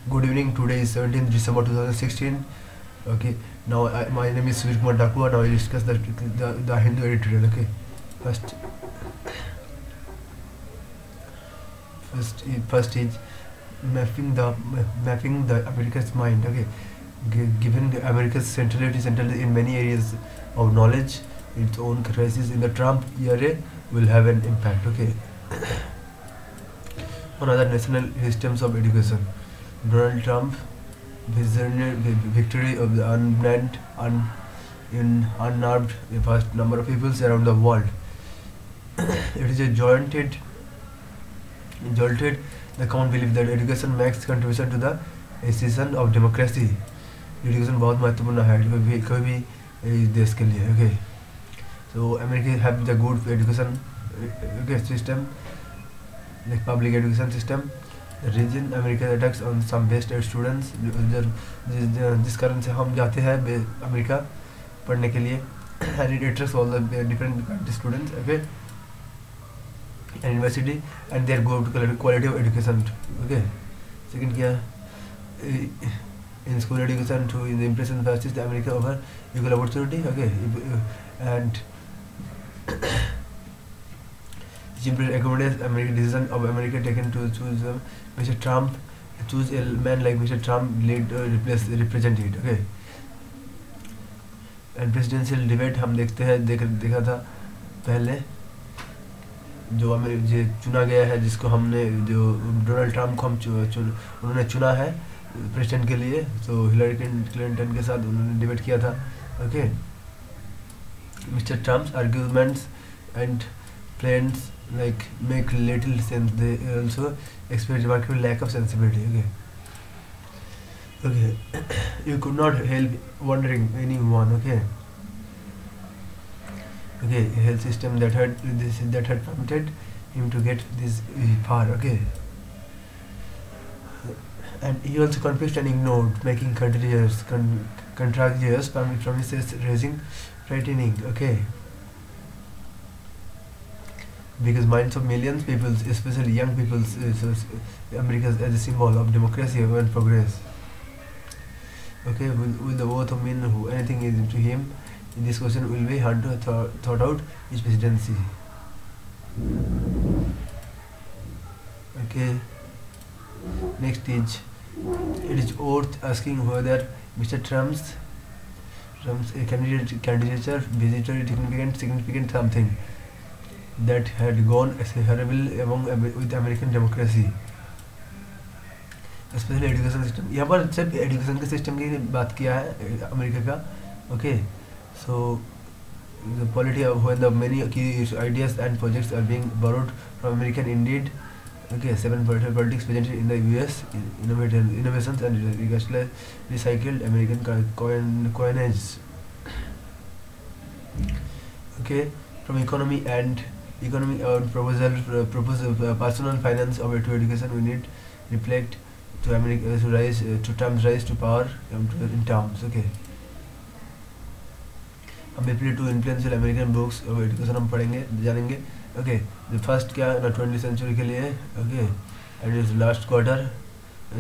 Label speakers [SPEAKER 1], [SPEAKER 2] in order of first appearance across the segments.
[SPEAKER 1] Good evening. Today is 17th December 2016. Okay. Now my name is Suvir Kumar Dakua. Now I discuss the Hindu editorial. Okay. First first is mapping the America's mind. Okay. Given the America's centrality in many areas of knowledge, its own crisis in the Trump era will have an impact. Okay. On other national systems of education, Donald Trump visionary victory of the unarmed vast number of peoples around the world. It is a jolted the common belief that education makes contribution to the accession of democracy. Education बहुत महत्वपूर्ण है कोई भी देश के लिए. Okay. So America have the good education system, like public education system. The region America attacks on some best students. जिस कारण से हम जाते हैं अमेरिका पढ़ने के लिए. And it attracts all the different students. Okay. And university and their go to quality of education. Okay. Second क्या in school education to the impression fascist America over equal opportunity. Okay. And simply accommodates American decision of America taken to choose Mr. Trump, choose a man like Mr. Trump lead represent it. Okay. And presidential debate हम देखते हैं देखा था पहले जो चुना गया है, जिसको हमने जो डोनाल्ड ट्रम्प को हम उन्होंने चुना है प्रेसिडेंट के लिए. तो हिलरी क्लिंटन के साथ उन्होंने डिबेट किया था. Okay. Mister Trump's arguments and plans like make little sense. They also experience remarkable lack of sensibility. Okay. You could not help wondering anyone. Okay. A health system that had prompted him to get this far. Okay. And he also confused and ignored, making contradictory promises, raising frightening. Okay. Because minds of millions people, especially young people, America as a symbol of democracy and progress. Okay, with the vote of men who anything is to him, in this question will be hard to thought out his presidency. Okay. Next is, it is worth asking whether Mr. Trump's candidature visited significant something that had gone horrible with American democracy, especially education system. यहाँ पर सिर्फ education के system की बात किया है America का. Okay. So the polity of when the many key ideas and projects are being borrowed from American indeed. Okay. 7 politics presented in the US, innovations and recycled American coinage. Okay. From economy proposal personal finance over to education, we need reflect to America to Trump's rise to power in terms. Okay. हम people to influential American books of education हम पढ़ेंगे जानेंगे. Okay. The first क्या ना 20th century के लिए. Okay. And its last quarter,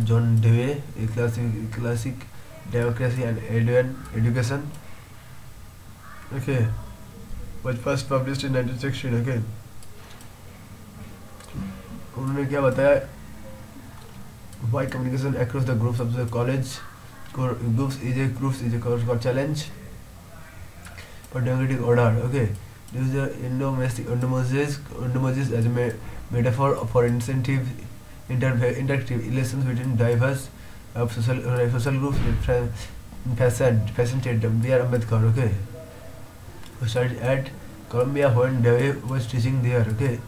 [SPEAKER 1] John Dewey, a classic democracy and education. Okay. Was first published in 1916. Okay. उन्होंने क्या बताया? Why communication across the groups of the college groups is a called challenge for democratic order. Okay. This is the endomesis as a metaphor for interactive relations between diverse social groups fascinated B.R. Ambedkar. Okay. Who studied at Columbia when Dewey was teaching there. Okay.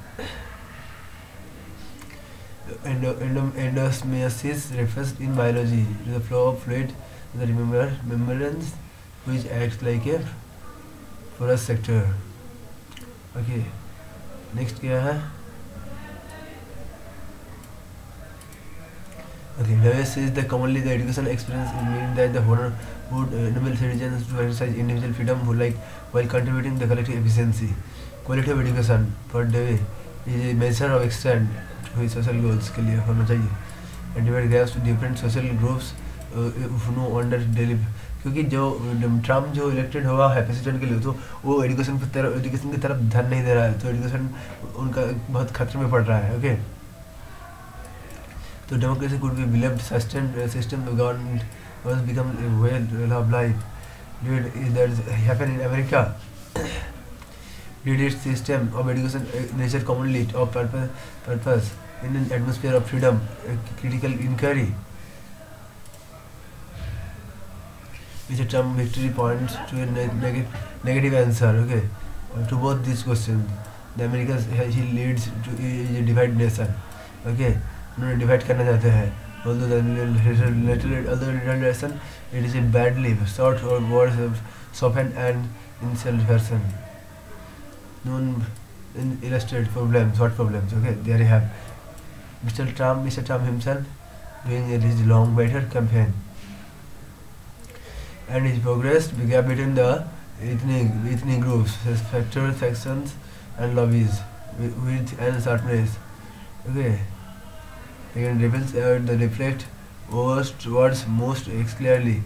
[SPEAKER 1] Endosmosis refers in biology to the flow of fluid in the membranes, which acts like a porous sector. Okay. Next क्या है? Okay. Dewey says that commonly the educational experience means that the owner would enable citizens to exercise individual freedom while contributing the collective efficiency. Quality of education for Dewey is a measure of extent to his social goals के लिए होना चाहिए. and divide gaps to different social groups who no wonder daily. क्योंकि जो Trump जो elected हुआ है president के लिए, तो वो एजुकेशन की तरफ ध्यान नहीं दे रहा है, तो एजुकेशन उनका बहुत खतरे में पड़ रहा है. ओके, तो democracy could be believed system government was become a way of life. Did that happen in America? Did its system of education nature commonly of purpose in an atmosphere of freedom, critical inquiry? Mr. Trump victory points to a negative answer. Okay, to both these questions. The Americas he leads to a divided nation. Okay, उन्होंने divide करना चाहते हैं. Although the other nation, it is a badly short or words of softened and insult version. Known in illustrated problems, short problems. Okay, there you have Mr. Trump himself doing his long better campaign, and his progress began between the ethnic groups, factors, factions, and lobbies with and sharpness. Okay. Again, rebels the reflect words most clearly.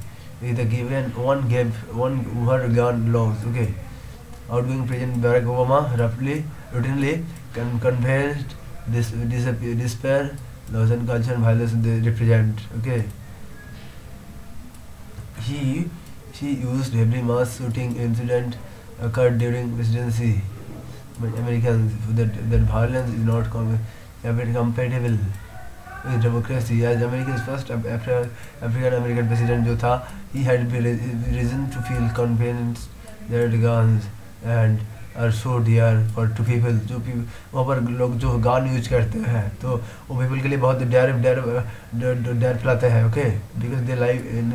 [SPEAKER 1] The given one war gun laws. Okay, outgoing President Barack Obama routinely conveyed this despair, loss and culture and violence they represent. Okay, she used every mass shooting incident occurred during presidency. But Americans that violence is not compatible with democracy. As America's first African American president जो था, he had reason to feel convinced that guns and are so dear for to people. जो वहाँ पर लोग जो gun use करते हैं, तो वो people के लिए बहुत डर फैलाते हैं. Okay, because they live in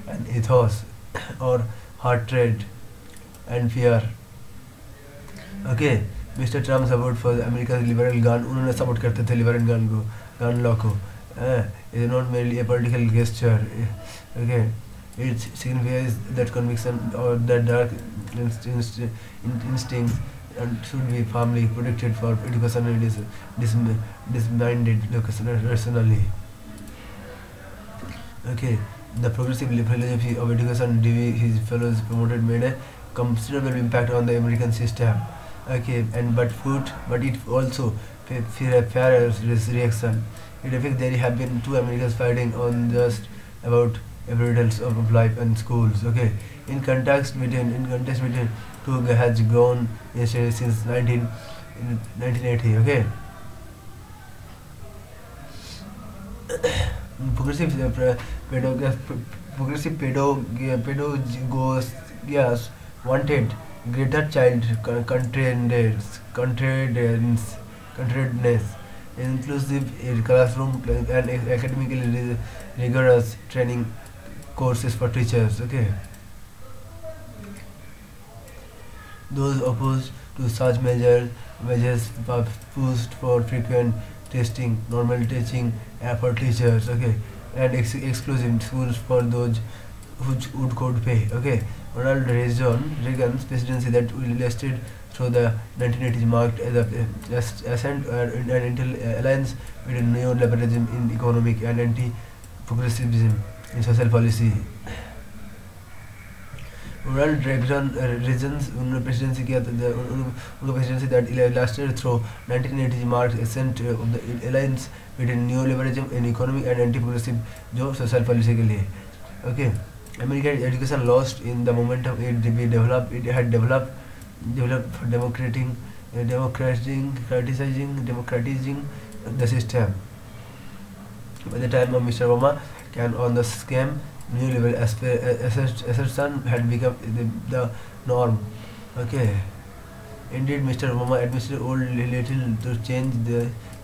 [SPEAKER 1] an ethos or hatred and fear. Okay, Mr. Trump support for America's liberal gun, उन्होंने support करते थे liberal gun law को. Is not merely a political gesture. Okay, it signifies that conviction or that dark instincts should be firmly protected for education and disminded rationally. Okay, the progressive philosophy of education his fellows promoted made a considerable impact on the American system. Okay, but it also fair reaction. It affects there have been two Americans fighting on just about every details of life and schools. Okay, in context between two has grown since 1980. Okay, progressive pedagogies wanted greater child contradness, inclusive classroom and academically rigorous training courses for teachers. Okay, those opposed to such measures pushed for frequent testing, normal teaching for teachers. Okay, and exclusive schools for those who could pay. Okay, Ronald Reagan's presidency that lasted through the 1980s marked the ascent and alliance between neoliberalism in economic and anti-progressivism in social policy. Ronald Reagan's presidency that lasted through 1980s marked ascent of the alliance between neoliberalism in economic and anti-progressive जो social policy के लिए. Okay, American education lost in the momentum it had developed for democratizing the system. By the time of Mr. Obama came on the scheme, neoliberal assertion had become the norm. Okay, indeed, Mr. Obama administered old little to change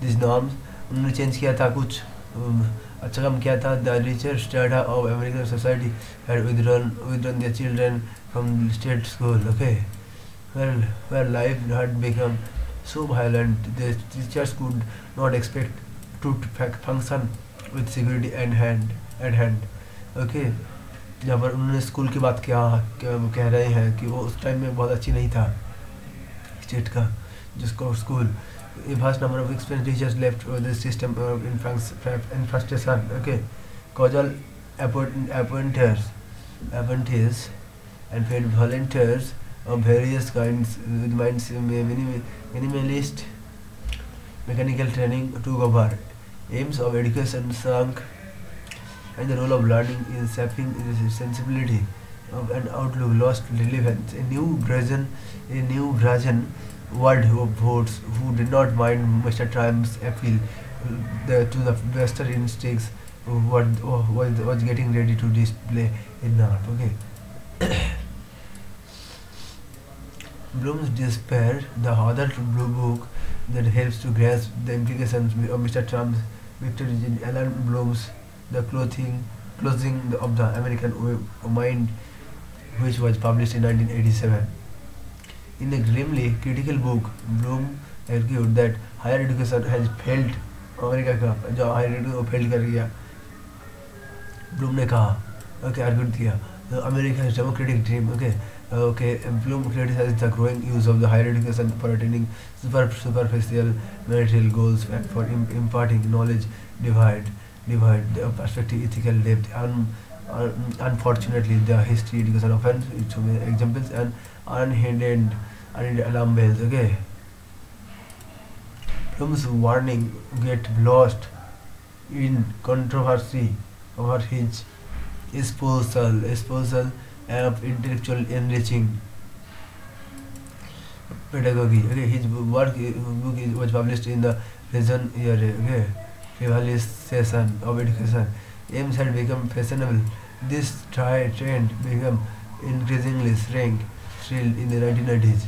[SPEAKER 1] these norms. उन्होंने change किया था कुछ अच्छा काम किया था. The richer strata of American society had withdrawn their children from state school. Okay, where life had become so violent, the teachers could not expect to function with security at hand. Okay, जहाँ पर उन्होंने school की बात कह रहे हैं कि वो उस टाइम में बहुत अच्छी नहीं था स्टेट का जिसको school. A vast number of experienced teachers left the system in frustration. Okay, causal apprentices and paid volunteers of various kinds with minds minimalist mechanical training took over. Aims of education shrunk, and the role of learning in shaping sensibility of an outlook lost relevance. A new version world of votes who did not mind Mr. Trump's appeal to the Western instincts was getting ready to display in art. Okay. Bloom's Despair, the other blue book that helps to grasp the implications of Mr. Trump's victory in Alan Bloom's The Closing of the American Mind, which was published in 1987. In a grimly critical book, Bloom argued that higher education has failed America का जो higher education fail कर गया. Bloom ने कहा argued किया America's democratic dream. Bloom criticized the growing use of the higher education for attaining superficial material goals and for imparting knowledge divide the perspective ethical depth. Unfortunately, the history education offers so many examples and unhindered alarm bells. Bloom's warning get lost in controversy over his espousal of intellectual enriching pedagogy. His book was published in the recent year. Realization of education aims had become fashionable. This trend became increasingly shrill in the 1990s.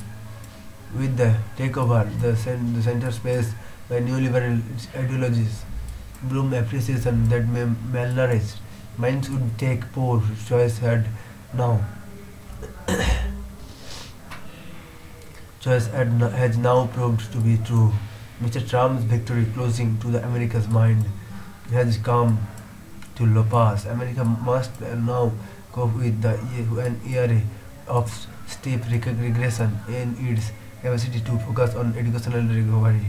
[SPEAKER 1] With the takeover the center space by neoliberal ideologies, Bloom appreciation that malnourished minds would take poor choice has now proved to be true. Mr. Trump's victory closing to the America's mind has come to pass. America must now cope with an era of steep regression in its capacity to focus on educational recovery.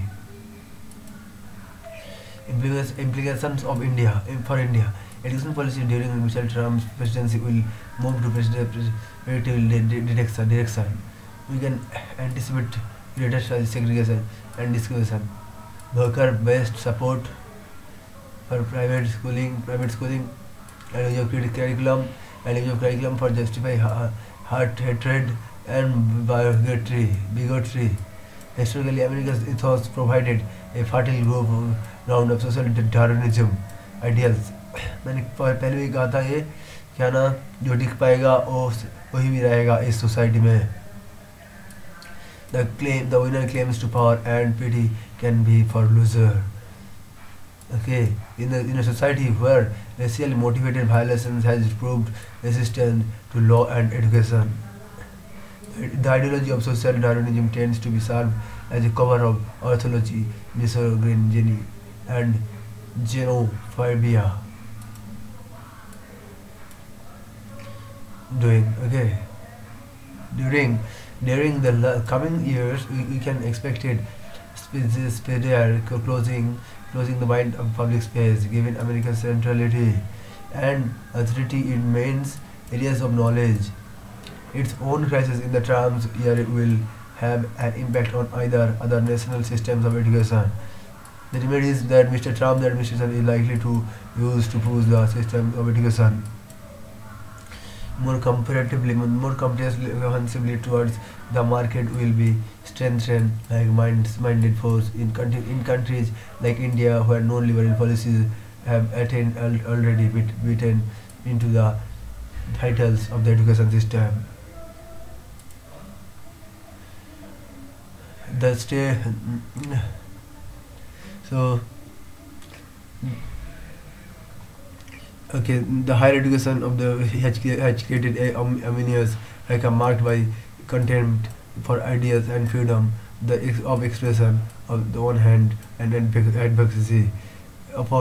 [SPEAKER 1] Implications of India for India. Education policy during Mr. Trump's presidency will move to predictive direction. We can anticipate greater segregation and discrimination. Worker-based support for private schooling, and use of curriculum for justify hatred and bigotry. Historically, America's ethos provided a fertile ground of social Darwinism ideals. मैंने पहले भी कहा था ये क्या ना जो टिक पाएगा वही भी रहेगा इस सोसाइटी में. The winner claims to power and pity can be for loser. In a society where racially motivated violence has proved resistant to law and education, the ideology of social Darwinism tends to be served as a cover of orthology, misogyny, and xenophobia. During the coming years, we can expect it closing the mind of public space, given America's centrality and authority in main areas of knowledge. Its own crisis in the Trump's year will have an impact on either other national systems of education. The remedies that Mr. Trump's administration is likely to use to push the system of education more comprehensively towards the market will be strengthened like minded force in countries like India, where non-liberal policies have attained already beaten into the vitals of the education system. The higher education of the has created a ominous marked by contempt for ideas and freedom of expression on the one hand and advocacy of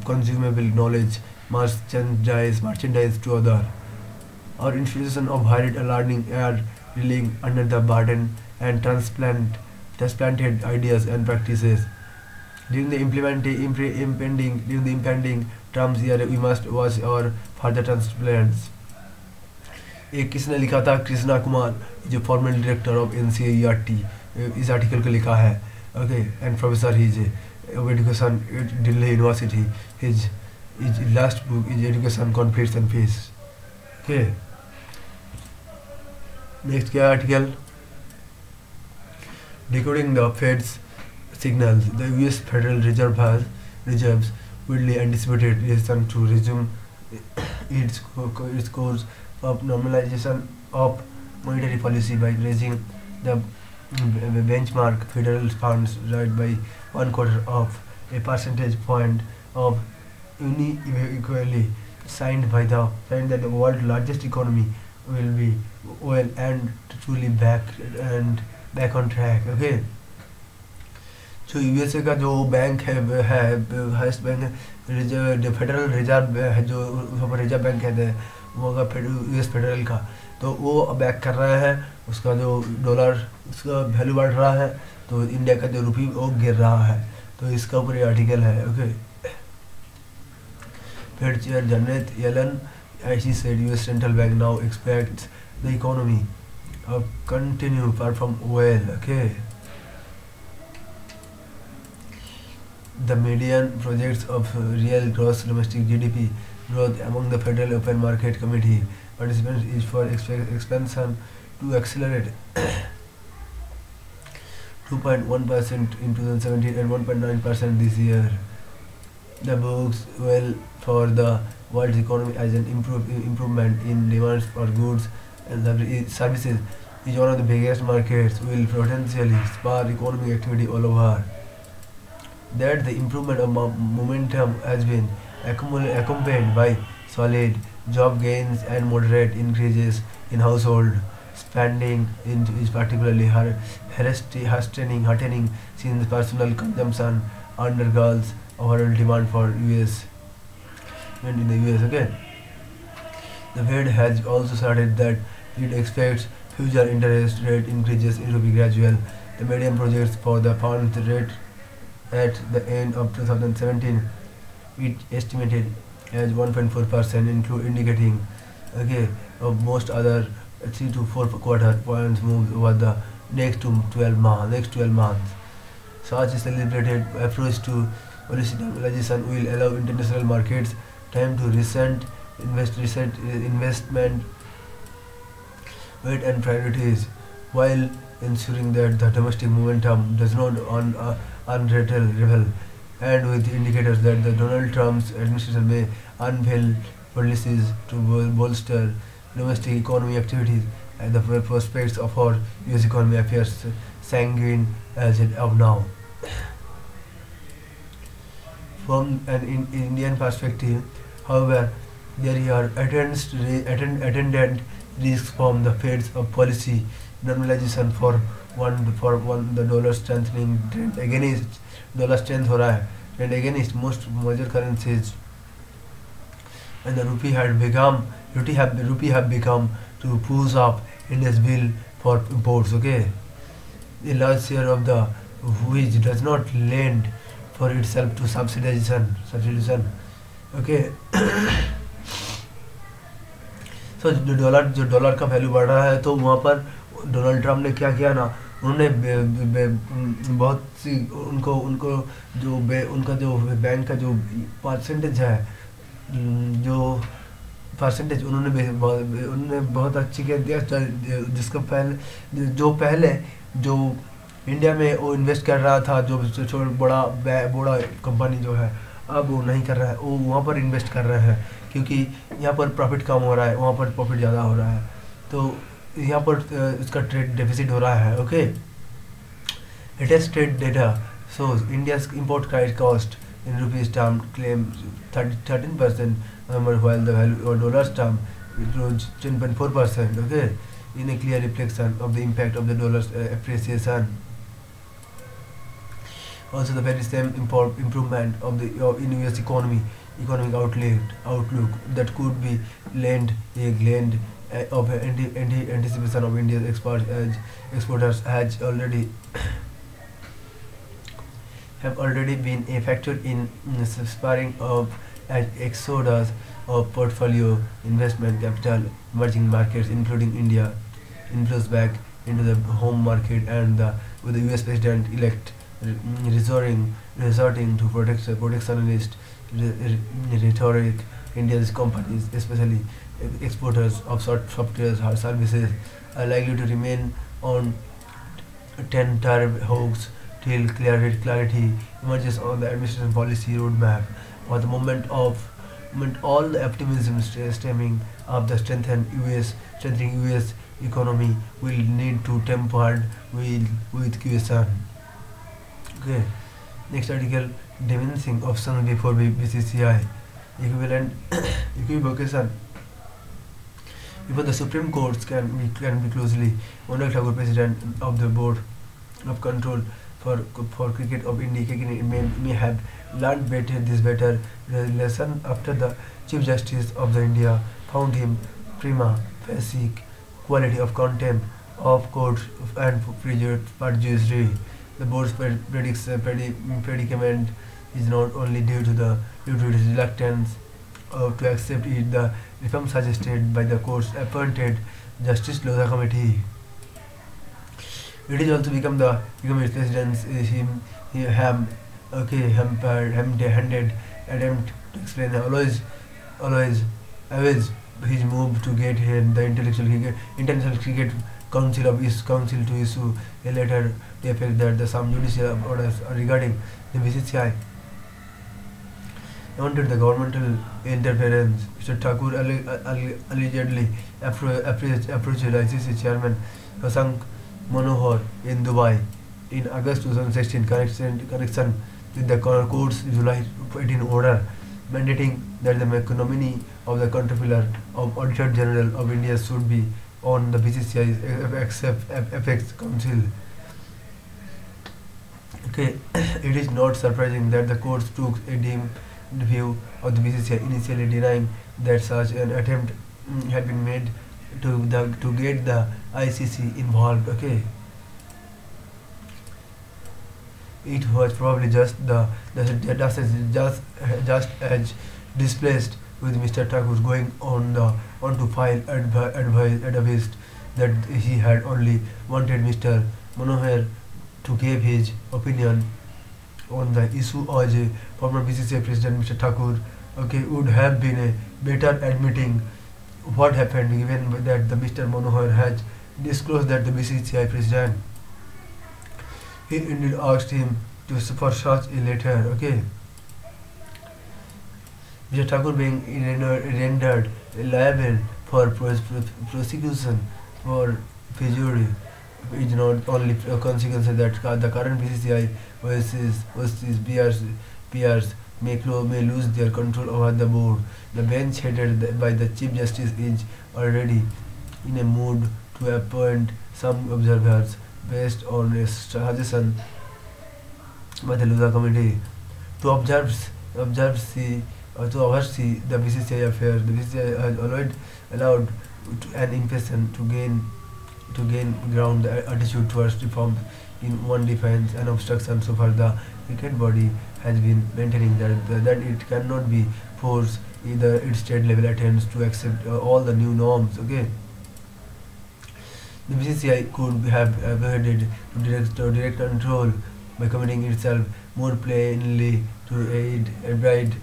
[SPEAKER 1] consumable knowledge merchandise to other. Our institutions of higher learning are reeling under the burden and transplant transplanted ideas and practices. During the impending Trump's year, we must watch our further transplants. एक किसने लिखा था? कृष्णा कुमार, जो farmer director of NCERT, इस article को लिखा है. Okay, and professor his of education at Delhi University. His last book is Education, Conflicts and Peace. Okay. Next क्या article? Decoding the Fed's signals. The U.S. Federal Reserve has reserves widely anticipated decision to resume its course of normalization of monetary policy by raising the benchmark federal funds rate by 1/4 of a percentage point of unequally signed that the world's largest economy will be well and truly back on track. Okay. जो USA का जो bank है highest bank है, federal reserve है, जो reserve bank कहते हैं, वो का यूएस फेडरल का, तो वो बैक कर रहा है. उसका जो डॉलर, उसका वैल्यू बढ़ रहा है, तो इंडिया का जो रुपये वो गिर रहा है. तो इसका ऊपर ये आर्टिकल है. Okay. Fed chair Janet Yellen, she said US central bank now expects the economy continue perform well. Okay. The median projects of real gross domestic GDP growth among the Federal Open Market Committee participants is for expansion to accelerate 2.1% in 2017 and 1.9% this year. The bodes well for the world's economy as an improvement in demand for goods and services is one of the biggest markets will potentially spur economic activity all over. That the improvement of momentum has been accompanied by solid job gains and moderate increases in household spending, is particularly heartening since personal consumption undergirls overall demand for US and in the US. Okay. The Fed has also stated that it expects future interest rate increases to be gradual. The median projects for the funds rate at the end of 2017 it estimated as 1.4%, indicating of most other 3 to 4 quarter points moves over the next 12 months. Such a celebrated approach to policy normalization will allow international markets time to recent investment weight and priorities, while ensuring that the domestic momentum does not unravel, and with indicators that the Donald Trump's administration may unveil policies to bolster domestic economy activities, and the prospects of our US economy appears sanguine as of now. From an Indian perspective, however, there are attendant risks from the Fed's policy normalization. For one, the dollar strengthening trend against dollar strength हो रहा है, trend against most major currencies, and the rupee have become to push up India's bill for imports. Okay, a large share of the which does not lend for itself to subsidization. Okay. तो जो dollar का value बढ़ रहा है, तो वहाँ पर Donald Trump ने क्या किया ना, उन्होंने बहुत सी उनका जो बैंक का जो परसेंटेज है, जो परसेंटेज उन्होंने बहुत अच्छी कर दिया, जिसका पहले जो इंडिया में वो इन्वेस्ट कर रहा था, जो बड़ा कंपनी जो है, अब वो नहीं कर रहा है, वो वहाँ पर इन्वेस्ट कर रहे हैं, क्योंकि यहाँ पर प्रॉफिट कम हो रहा है, वहाँ पर प्रॉफिट ज़्यादा हो रहा है, तो यहाँ पर इसका ट्रेड डेफिसिट हो रहा है. Okay. Latest trade data shows India's import cost in rupees term claims 13%, while the value or dollars term it rose 10.4%. Okay, in a clear reflection of the impact of the dollar's appreciation. Also, the very same improvement of the in US economic outlook that could be lent of anticipation of India's exporters has already have already been a factor in spurring of an exodus of portfolio investment capital emerging markets, including India, inflows back into the home market, and with the US President-elect resorting to protectionist rhetoric, India's companies, especially exporters of software or services, are likely to remain on tenterhooks till clarity emerges on the administration policy roadmap. For the all the optimism stemming up the strengthening US economy will need to tempered with caution. Okay. Next article: diminishing options before BCCI equivalent equivocation. Before the Supreme Courts can be closely, Anurag Thakur, President of the Board of Control for Cricket of India, may have learned this better lesson after the Chief Justice of the India found him prima facie quality of contempt of court and perjury. The board's predicament is not only due to its reluctance to accept it, the reform suggested by the court's appointed Justice Lodha Committee. It is also become its president's handed attempt to explain always his move to get the International Cricket Council to issue a letter to effect that some judicial orders regarding the BCCI wanted the governmental interference. Mr. Thakur allegedly approached ICC chairman Shashank Manohar in Dubai in August 2016 connection with the court's July 18 order mandating that the nominee of the Comptroller of Auditor General of India should be on the BCCI's Apex Council. Okay, it is not surprising that the courts took a dim view of the BCCI, initially denying that such an attempt had been made to get the ICC involved. Okay, it was probably just as displaced with Mr. Thakur going on to file advice that he had only wanted Mr. Manohar to give his opinion on the issue. As a former BCCI President, Mr. Thakur would have been a better admitting what happened, given that the Mr. Manohar has disclosed that the BCCI President he indeed asked him for such a letter. Okay, Mr. Thakur being rendered liable for prosecution for perjury is not only a consequence that the current BCCI versus peers may lose their control over the board. The bench headed by the Chief Justice is already in a mood to appoint some observers based on a suggestion by the Lodha Committee to oversee the BCCI affairs. The BCCI has allowed an impression to gain ground the attitude towards reform in one defense and obstruction. So far, the cricket body has been maintaining that it cannot be forced either its state level attempts to accept all the new norms. Okay, the BCCI could have avoided direct control by committing itself more plainly to abide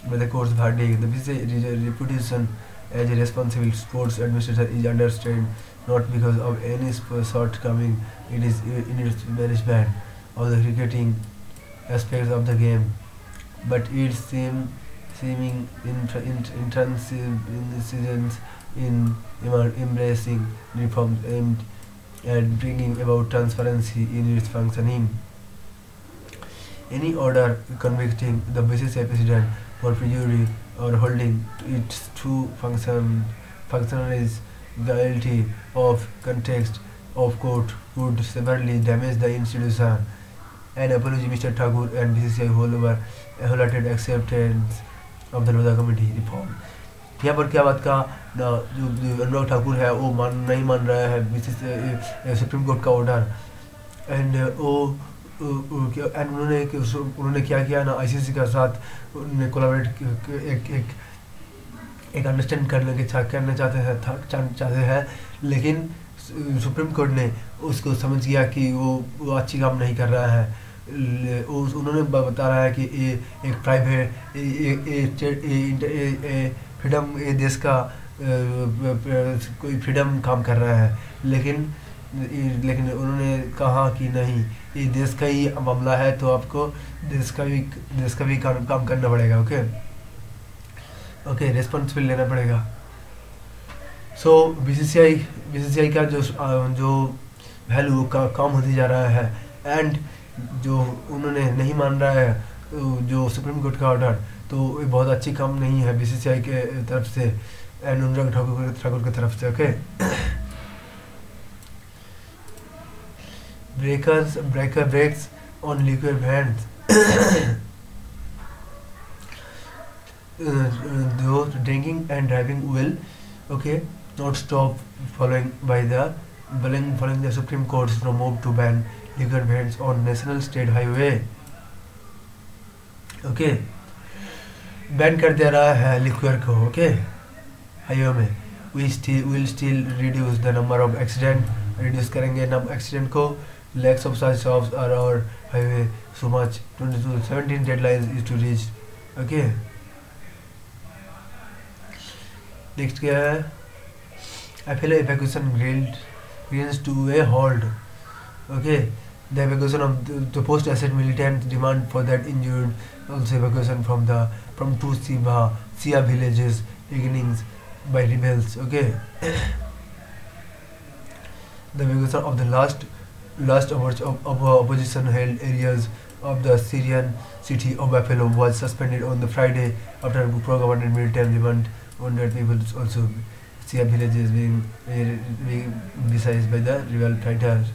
[SPEAKER 1] by the court's verdict. The BCCI reputation as a responsible sports administrator is under strain, not because of any shortcoming it is in its management of the cricketing aspects of the game, but its seeming intransigence in embracing reforms aimed at bringing about transparency in its functioning. Any order convicting the BCCI President for perjury or holding its true functionaries guilty of context of court would severely damage the institution. An apology, Mr. Thakur and BCCI wholehearted acceptance of the Lodha Committee reform. यहाँ पर क्या बात का जो अनुराग ठाकुर है वो नहीं मान रहा है सुप्रीम कोर्ट का ऑर्डर, एंड वो एंड उन्होंने क्या किया ना, आईसीसी के साथ उन्होंने कोलैबोरेट एक अंडरस्टैंड करने चाहते हैं, लेकिन सुप्रीम कोर्ट ने उसको समझ गया कि वो अच्छी काम नहीं कर रहा है। उन्होंने बता रहा है कि ये एक प्राइवेट फ्रीडम, ये देश का कोई फ्रीडम काम कर रहा है, लेकिन उन्होंने कहा कि नहीं, ये देश का ही मामला है, तो आपको देश का भी काम करना पड़ेगा। ओके, रिस्पॉन्सिबल लेना पड़ेगा। सो बीसीसीआई का जो वैल्यू का कम होती जा रहा है, एंड जो उन्होंने नहीं मान रहा है जो सुप्रीम कोर्ट का ऑर्डर, तो ये बहुत अच्छी काम नहीं है बीसीसीआई के तरफ से एंड अनुराग ठाकुर की तरफ से। Okay, breaks on liquid bands, those drinking and driving will not stop following the Supreme Court's move to ban liquor bans on national state highway। Ban कर दे रहा है लिक्विड को हाईवे में। will still reduce the number of accident, reduce करेंगे accident को। lacks of such stops are our highway so much 17 deadlines is to reach। Next क्या है, FLO evacuation grins to a halt। The evacuation of the post-asset militants demand for that injured, also evacuation from two Shia villages beginnings by rebels। The evacuation of the last hours of opposition held areas of the Syrian city of Buffalo was suspended on the Friday after pro-government militant demand on that people also Shia villages being besieged by the rebel fighters।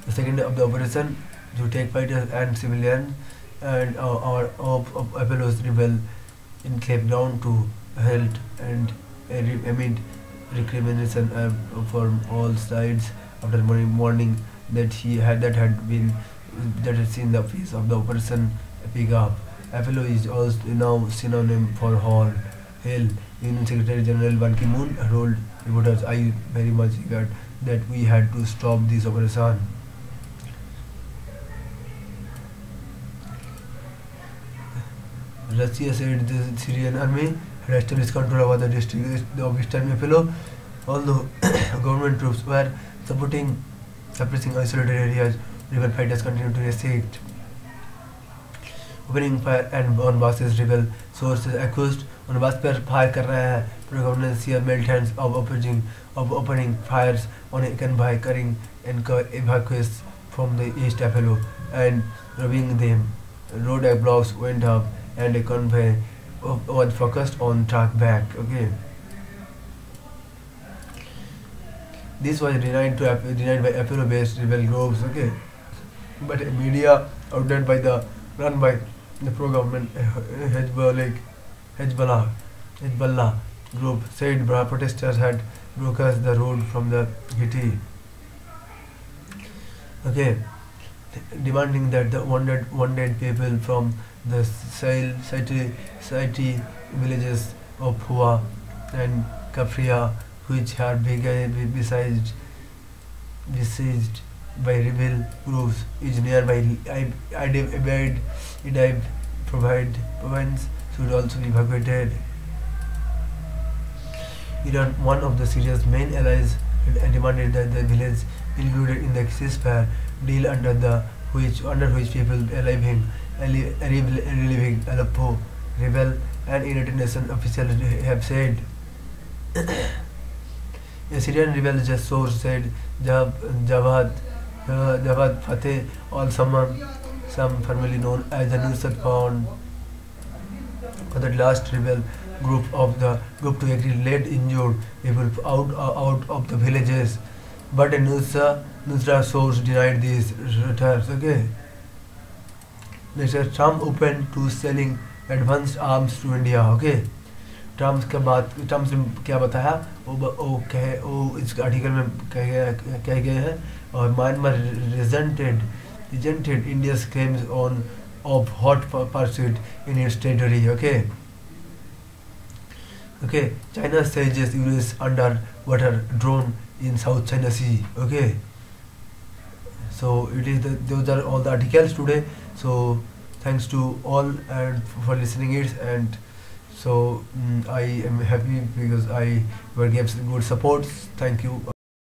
[SPEAKER 1] The second day of the operation to take fighters and civilians and of Apollo's rebel enclave ground to halt and amid recrimination from all sides after morning that had seen the face of the operation pick up। Apollo is also now synonym for hell। Union Secretary General Ban Ki-moon told reporters, "I very much regret that we had to stop this operation." Russia said the Syrian army had established control over the district of eastern Aleppo, although government troops were suppressing isolated areas. Rebel fighters continued to resist, opening fire and on buses। rebel sources accused on bus पर fire कर रहे हैं pro-government Shia militants of opening fires on a convoy carrying evacuees from the East Aleppo and robbing them। Roadblocks went up and a convoy was focused on track back। This was denied by Aleppo-based rebel groups। But a media outlet run by the pro-government Hezbollah group said protesters had blocked the road from the city, demanding that the wounded people from the Saiti villages of Hua and Kafria, which are besieged by rebel groups, is nearby Idlib province, should also be evacuated। Iran, one of the Syria's main allies, demanded that the village included in the ceasefire deal under which people reliving Aleppo rebel and United Nations officials have said। A Syrian rebel source said Javad Fateh some formerly known as the Nusrat Front, the last rebel group to actually led injured people out of the villages, but a Nusra source denied these returns। Next, Trump open to selling advanced arms to India। Trump ने क्या बताया, वो इस article में कहे गए हैं Myanmar resented India's claims on of hot pursuit in its territory. Okay, China stages US underwater drone in South China Sea. Okay, so those are all the articles today. So thanks to all and for listening it, and so I am happy because I were gave good support. Thank you.